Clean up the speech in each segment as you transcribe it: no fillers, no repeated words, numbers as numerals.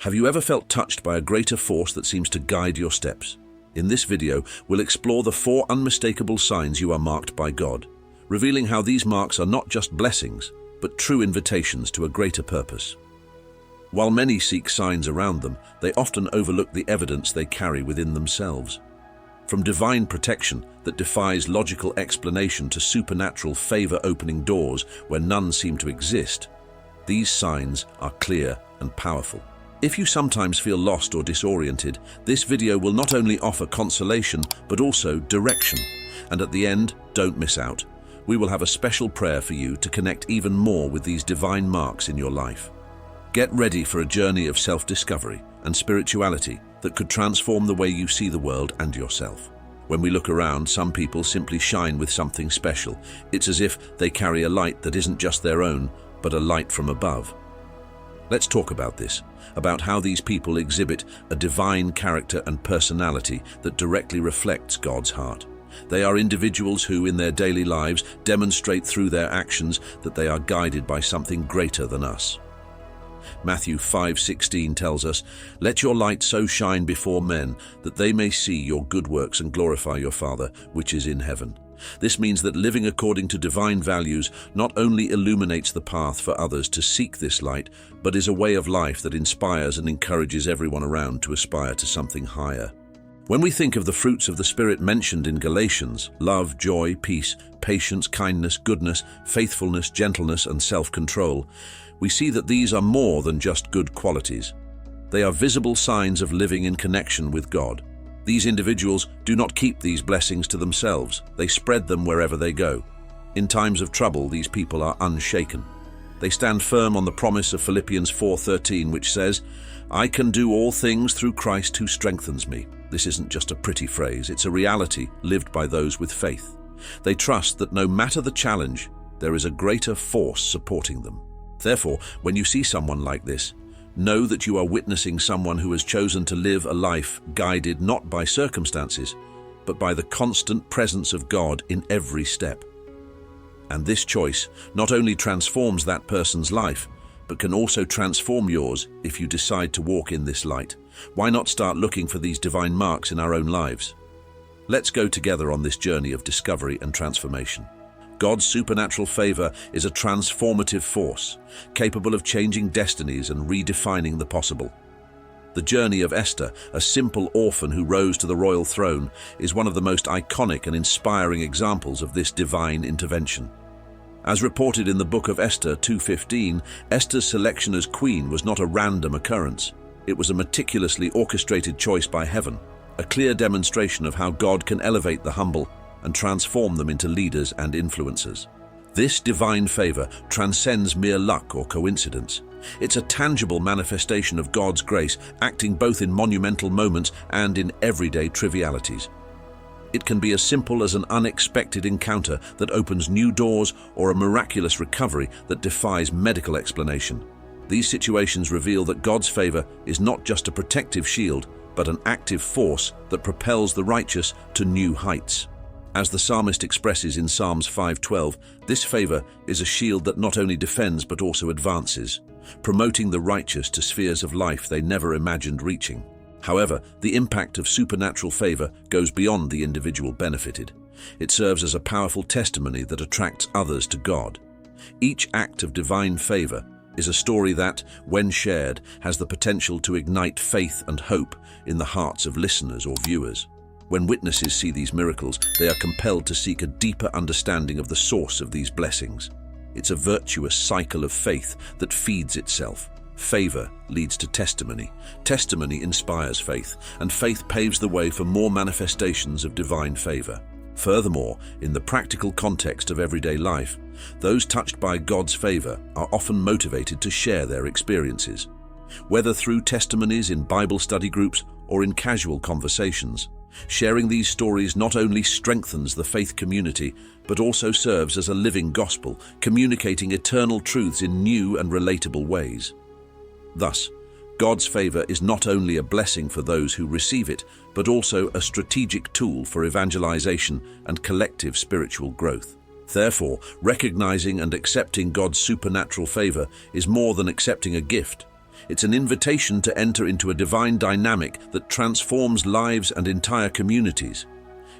Have you ever felt touched by a greater force that seems to guide your steps? In this video, we'll explore the 4 unmistakable signs you are marked by God, revealing how these marks are not just blessings, but true invitations to a greater purpose. While many seek signs around them, they often overlook the evidence they carry within themselves. From divine protection that defies logical explanation to supernatural favor opening doors where none seem to exist, these signs are clear and powerful. If you sometimes feel lost or disoriented, this video will not only offer consolation, but also direction. And at the end, don't miss out. We will have a special prayer for you to connect even more with these divine marks in your life. Get ready for a journey of self-discovery and spirituality that could transform the way you see the world and yourself. When we look around, some people simply shine with something special. It's as if they carry a light that isn't just their own, but a light from above. Let's talk about this, about how these people exhibit a divine character and personality that directly reflects God's heart. They are individuals who, in their daily lives, demonstrate through their actions that they are guided by something greater than us. Matthew 5:16 tells us, "Let your light so shine before men that they may see your good works and glorify your Father, which is in heaven." This means that living according to divine values not only illuminates the path for others to seek this light, but is a way of life that inspires and encourages everyone around to aspire to something higher. When we think of the fruits of the Spirit mentioned in Galatians, love, joy, peace, patience, kindness, goodness, faithfulness, gentleness, and self-control, we see that these are more than just good qualities. They are visible signs of living in connection with God. These individuals do not keep these blessings to themselves. They spread them wherever they go. In times of trouble, these people are unshaken. They stand firm on the promise of Philippians 4:13, which says, "I can do all things through Christ who strengthens me." This isn't just a pretty phrase, it's a reality lived by those with faith. They trust that no matter the challenge, there is a greater force supporting them. Therefore, when you see someone like this, know that you are witnessing someone who has chosen to live a life guided not by circumstances, but by the constant presence of God in every step. And this choice not only transforms that person's life, but can also transform yours if you decide to walk in this light. Why not start looking for these divine marks in our own lives? Let's go together on this journey of discovery and transformation. God's supernatural favor is a transformative force, capable of changing destinies and redefining the possible. The journey of Esther, a simple orphan who rose to the royal throne, is one of the most iconic and inspiring examples of this divine intervention. As reported in the book of Esther 2:15, Esther's selection as queen was not a random occurrence. It was a meticulously orchestrated choice by heaven, a clear demonstration of how God can elevate the humble and transform them into leaders and influencers. This divine favor transcends mere luck or coincidence. It's a tangible manifestation of God's grace, acting both in monumental moments and in everyday trivialities. It can be as simple as an unexpected encounter that opens new doors or a miraculous recovery that defies medical explanation. These situations reveal that God's favor is not just a protective shield, but an active force that propels the righteous to new heights. As the psalmist expresses in Psalms 5:12, this favor is a shield that not only defends but also advances, promoting the righteous to spheres of life they never imagined reaching. However, the impact of supernatural favor goes beyond the individual benefited. It serves as a powerful testimony that attracts others to God. Each act of divine favor is a story that, when shared, has the potential to ignite faith and hope in the hearts of listeners or viewers. When witnesses see these miracles, they are compelled to seek a deeper understanding of the source of these blessings. It's a virtuous cycle of faith that feeds itself. Favor leads to testimony. Testimony inspires faith, and faith paves the way for more manifestations of divine favor. Furthermore, in the practical context of everyday life, those touched by God's favor are often motivated to share their experiences. Whether through testimonies in Bible study groups or in casual conversations, sharing these stories not only strengthens the faith community, but also serves as a living gospel, communicating eternal truths in new and relatable ways. Thus, God's favor is not only a blessing for those who receive it, but also a strategic tool for evangelization and collective spiritual growth. Therefore, recognizing and accepting God's supernatural favor is more than accepting a gift. It's an invitation to enter into a divine dynamic that transforms lives and entire communities.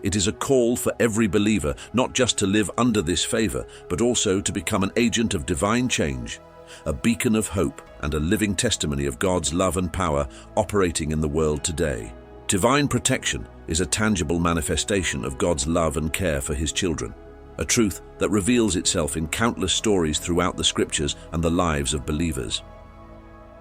It is a call for every believer not just to live under this favor, but also to become an agent of divine change, a beacon of hope and a living testimony of God's love and power operating in the world today. Divine protection is a tangible manifestation of God's love and care for His children, a truth that reveals itself in countless stories throughout the Scriptures and the lives of believers.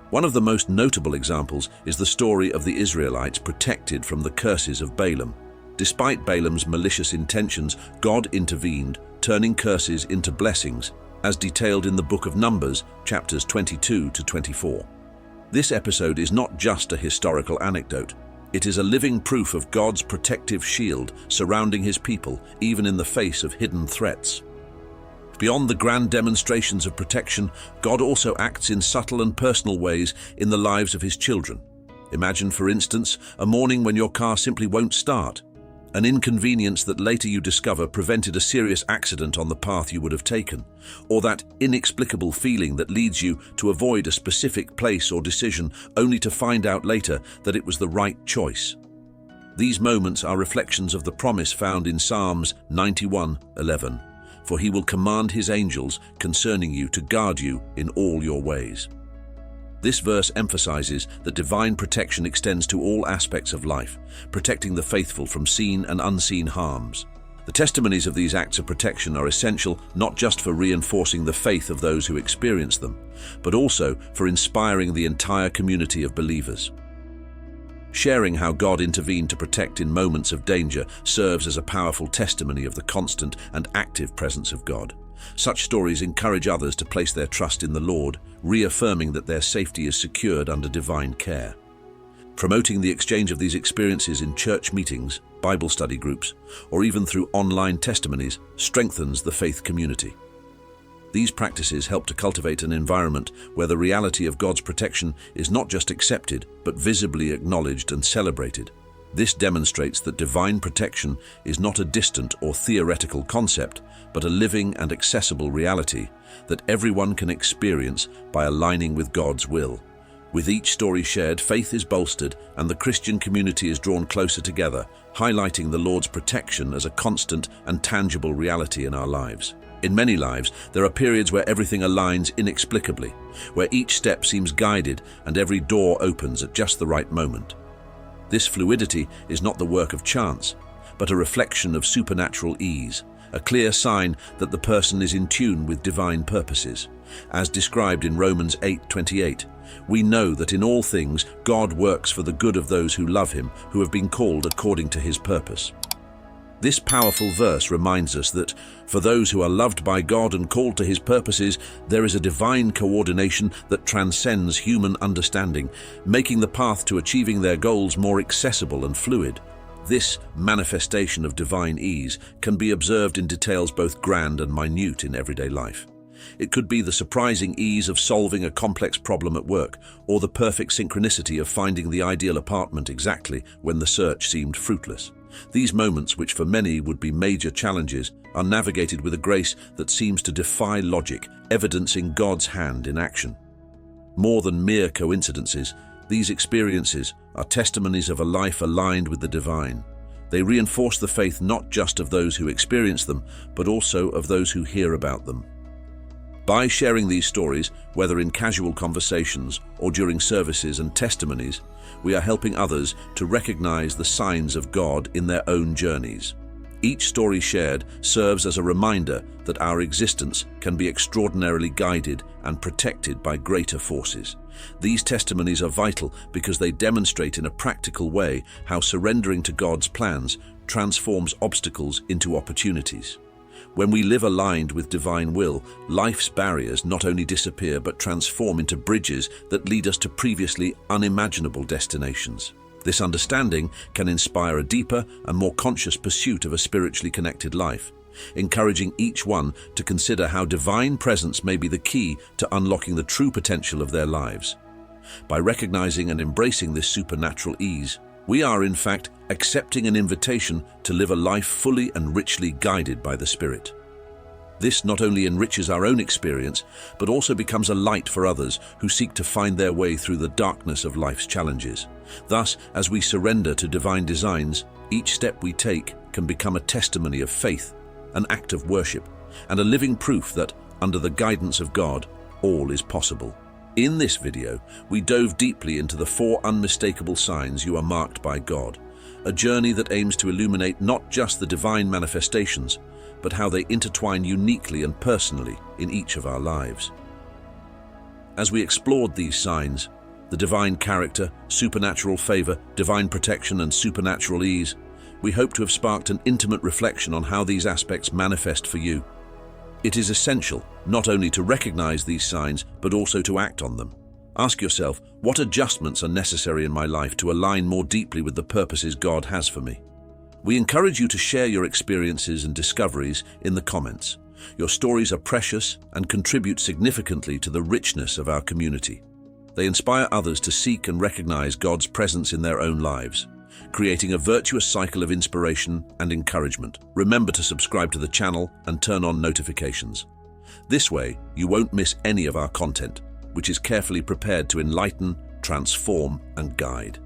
One of the most notable examples is the story of the Israelites protected from the curses of Balaam. Despite Balaam's malicious intentions, God intervened, turning curses into blessings, as detailed in the book of Numbers, chapters 22 to 24. This episode is not just a historical anecdote. It is a living proof of God's protective shield surrounding His people, even in the face of hidden threats. Beyond the grand demonstrations of protection, God also acts in subtle and personal ways in the lives of His children. Imagine, for instance, a morning when your car simply won't start. An inconvenience that later you discover prevented a serious accident on the path you would have taken, or that inexplicable feeling that leads you to avoid a specific place or decision only to find out later that it was the right choice. These moments are reflections of the promise found in Psalms 91:11, "For He will command His angels concerning you to guard you in all your ways." This verse emphasizes that divine protection extends to all aspects of life, protecting the faithful from seen and unseen harms. The testimonies of these acts of protection are essential not just for reinforcing the faith of those who experience them, but also for inspiring the entire community of believers. Sharing how God intervened to protect in moments of danger serves as a powerful testimony of the constant and active presence of God. Such stories encourage others to place their trust in the Lord, reaffirming that their safety is secured under divine care. Promoting the exchange of these experiences in church meetings, Bible study groups, or even through online testimonies strengthens the faith community. These practices help to cultivate an environment where the reality of God's protection is not just accepted, but visibly acknowledged and celebrated. This demonstrates that divine protection is not a distant or theoretical concept, but a living and accessible reality that everyone can experience by aligning with God's will. With each story shared, faith is bolstered and the Christian community is drawn closer together, highlighting the Lord's protection as a constant and tangible reality in our lives. In many lives, there are periods where everything aligns inexplicably, where each step seems guided and every door opens at just the right moment. This fluidity is not the work of chance, but a reflection of supernatural ease, a clear sign that the person is in tune with divine purposes. As described in Romans 8:28, we know that in all things God works for the good of those who love Him, who have been called according to His purpose. This powerful verse reminds us that for those who are loved by God and called to His purposes, there is a divine coordination that transcends human understanding, making the path to achieving their goals more accessible and fluid. This manifestation of divine ease can be observed in details both grand and minute in everyday life. It could be the surprising ease of solving a complex problem at work, or the perfect synchronicity of finding the ideal apartment exactly when the search seemed fruitless. These moments, which for many would be major challenges, are navigated with a grace that seems to defy logic, evidencing God's hand in action. More than mere coincidences, these experiences are testimonies of a life aligned with the divine. They reinforce the faith not just of those who experience them, but also of those who hear about them. By sharing these stories, whether in casual conversations or during services and testimonies, we are helping others to recognize the signs of God in their own journeys. Each story shared serves as a reminder that our existence can be extraordinarily guided and protected by greater forces. These testimonies are vital because they demonstrate in a practical way how surrendering to God's plans transforms obstacles into opportunities. When we live aligned with divine will, life's barriers not only disappear but transform into bridges that lead us to previously unimaginable destinations. This understanding can inspire a deeper and more conscious pursuit of a spiritually connected life, encouraging each one to consider how divine presence may be the key to unlocking the true potential of their lives. By recognizing and embracing this supernatural ease, we are, in fact, accepting an invitation to live a life fully and richly guided by the Spirit. This not only enriches our own experience, but also becomes a light for others who seek to find their way through the darkness of life's challenges. Thus, as we surrender to divine designs, each step we take can become a testimony of faith, an act of worship, and a living proof that, under the guidance of God, all is possible. In this video, we dove deeply into the 4 unmistakable signs you are marked by God, a journey that aims to illuminate not just the divine manifestations, but how they intertwine uniquely and personally in each of our lives. As we explored these signs, the divine character, supernatural favor, divine protection, and supernatural ease, we hope to have sparked an intimate reflection on how these aspects manifest for you. It is essential not only to recognize these signs, but also to act on them. Ask yourself, what adjustments are necessary in my life to align more deeply with the purposes God has for me? We encourage you to share your experiences and discoveries in the comments. Your stories are precious and contribute significantly to the richness of our community. They inspire others to seek and recognize God's presence in their own lives, creating a virtuous cycle of inspiration and encouragement. Remember to subscribe to the channel and turn on notifications. This way, you won't miss any of our content, which is carefully prepared to enlighten, transform, and guide.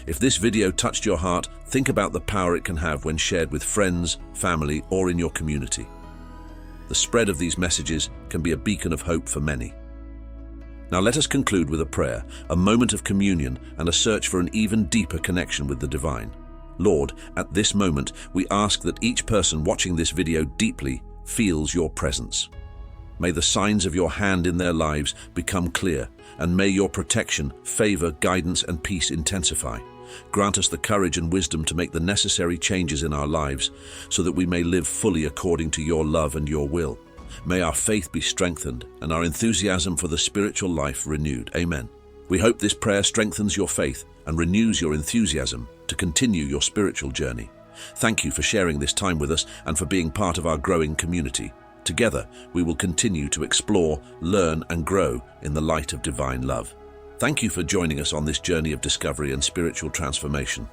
If this video touched your heart, think about the power it can have when shared with friends, family, or in your community. The spread of these messages can be a beacon of hope for many. Now let us conclude with a prayer, a moment of communion, and a search for an even deeper connection with the divine. Lord, at this moment, we ask that each person watching this video deeply feels your presence. May the signs of your hand in their lives become clear, and may your protection, favor, guidance, and peace intensify. Grant us the courage and wisdom to make the necessary changes in our lives, so that we may live fully according to your love and your will. May our faith be strengthened and our enthusiasm for the spiritual life renewed. Amen. We hope this prayer strengthens your faith and renews your enthusiasm to continue your spiritual journey. Thank you for sharing this time with us and for being part of our growing community. Together, we will continue to explore, learn, and grow in the light of divine love. Thank you for joining us on this journey of discovery and spiritual transformation.